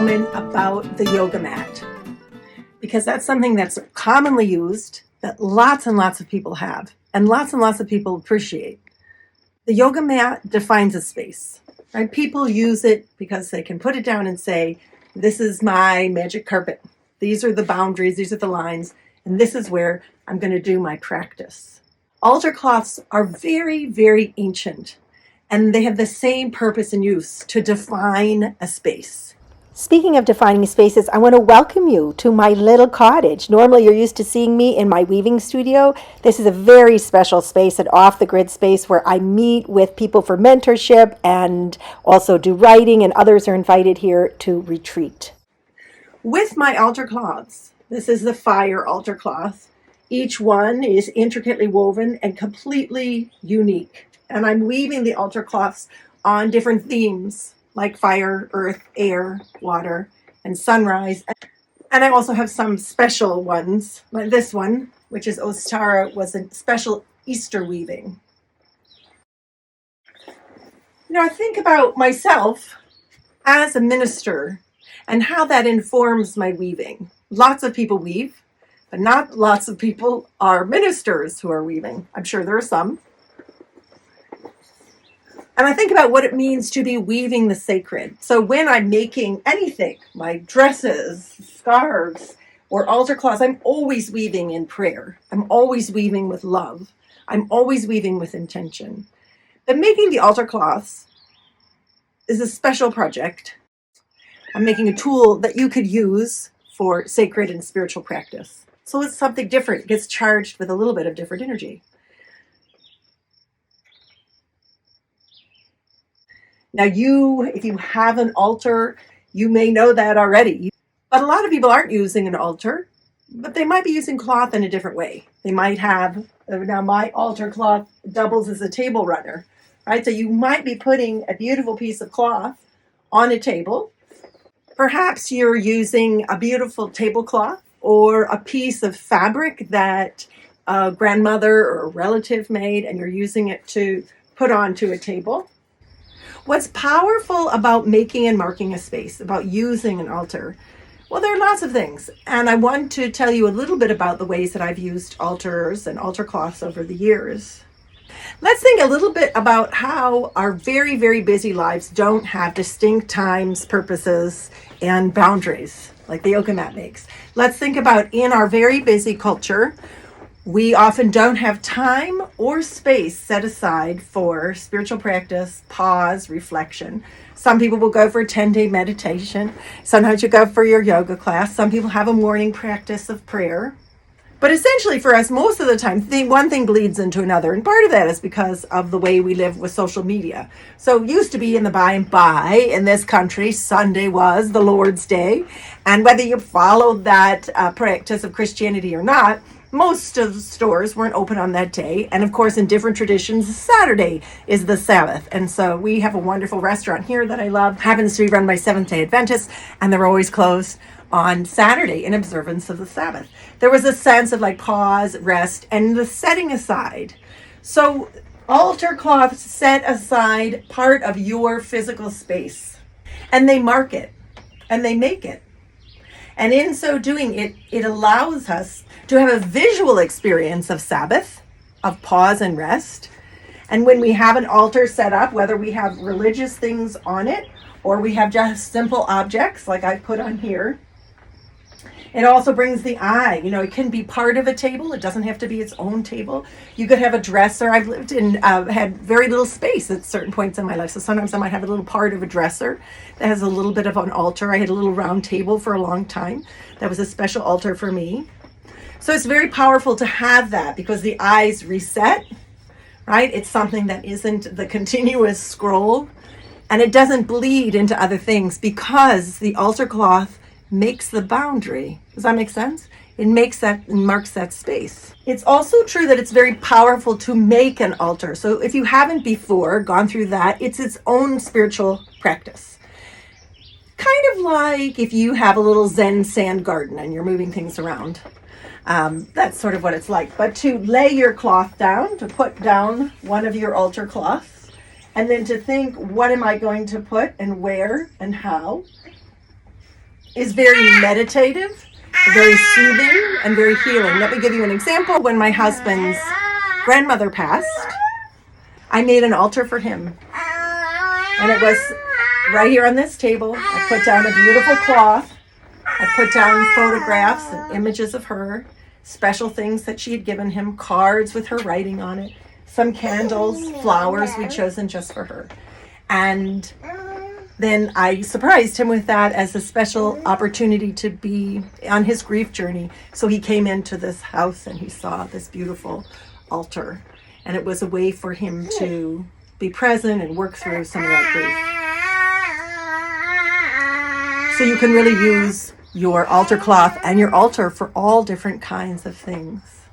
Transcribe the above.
moment about the yoga mat, because that's something that's commonly used, that lots and lots of people have, and lots of people appreciate. The yoga mat defines a space, right? People use it because they can put it down and say, this is my magic carpet. These are the boundaries, these are the lines, and this is where I'm going to do my practice. Altar cloths are very, very ancient, and they have the same purpose and use to define a space. Speaking of defining spaces, I want to welcome you to my little cottage. Normally you're used to seeing me in my weaving studio. This is a very special space, an off-the-grid space where I meet with people for mentorship and also do writing, and others are invited here to retreat. With my altar cloths, this is the fire altar cloth. Each one is intricately woven and completely unique. And I'm weaving the altar cloths on different themes like fire, earth, air, water, and sunrise. And I also have some special ones, like this one, which is Ostara, was a special Easter weaving. I think about myself as a minister and how that informs my weaving. Lots of people weave, but not lots of people are ministers who are weaving. I'm sure there are some. And I think about what it means to be weaving the sacred. So when I'm making anything, my dresses, scarves, or altar cloths, I'm always weaving in prayer. I'm always weaving with love. I'm always weaving with intention. But making the altar cloths is a special project. I'm making a tool that you could use for sacred and spiritual practice. So it's something different. It gets charged with a little bit of different energy. Now if you have an altar, you may know that already. But a lot of people aren't using an altar, but they might be using cloth in a different way. They might have, now my altar cloth doubles as a table runner, right? So you might be putting a beautiful piece of cloth on a table. Perhaps you're using a beautiful tablecloth or a piece of fabric that a grandmother or a relative made, and you're using it to put onto a table. What's powerful about making and marking a space, about using an altar? Well, there are lots of things. And I want to tell you a little bit about the ways that I've used altars and altar cloths over the years. Let's think a little bit about how our very, very busy lives don't have distinct times, purposes, and boundaries like the yoga mat makes. Let's think about in our very busy culture, we often don't have time or space set aside for spiritual practice, pause, reflection. Some people will go for a 10-day meditation. Sometimes you go for your yoga class. Some people have a morning practice of prayer. But essentially for us, most of the time, one thing bleeds into another. And part of that is because of the way we live with social media. So it used to be in the by and by in this country, Sunday was the Lord's Day. And whether you followed that practice of Christianity or not, most of the stores weren't open on that day. And of course, in different traditions, Saturday is the Sabbath. And so we have a wonderful restaurant here that I love. Happens to be run by Seventh-day Adventists, and they're always closed on Saturday in observance of the Sabbath. There was a sense of like pause, rest, and the setting aside. So altar cloths set aside part of your physical space, and they mark it, and they make it. And in so doing, it allows us to have a visual experience of Sabbath, of pause and rest. And when we have an altar set up, whether we have religious things on it or we have just simple objects like I put on here, it also brings the eye. It can be part of a table. It doesn't have to be its own table. You could have a dresser. I've lived in, had very little space at certain points in my life. So sometimes I might have a little part of a dresser that has a little bit of an altar. I had a little round table for a long time. That was a special altar for me. So it's very powerful to have that because the eyes reset, right? It's something that isn't the continuous scroll, and it doesn't bleed into other things because the altar cloth makes the boundary. Does that make sense? It makes that and marks that space. It's also true that it's very powerful to make an altar. So if you haven't before gone through that, it's its own spiritual practice. Kind of like if you have a little Zen sand garden and you're moving things around. That's sort of what it's like. But to lay your cloth down, to put down one of your altar cloths, and then to think, what am I going to put and where and how? is very meditative, very soothing, and very healing. Let me give you an example. When my husband's grandmother passed, I made an altar for him. And it was right here on this table. I put down a beautiful cloth. I put down photographs and images of her, special things that she had given him, cards with her writing on it, some candles, flowers we'd chosen just for her. And then I surprised him with that as a special opportunity to be on his grief journey. So he came into this house and he saw this beautiful altar. And it was a way for him to be present and work through some of that grief. So you can really use your altar cloth and your altar for all different kinds of things.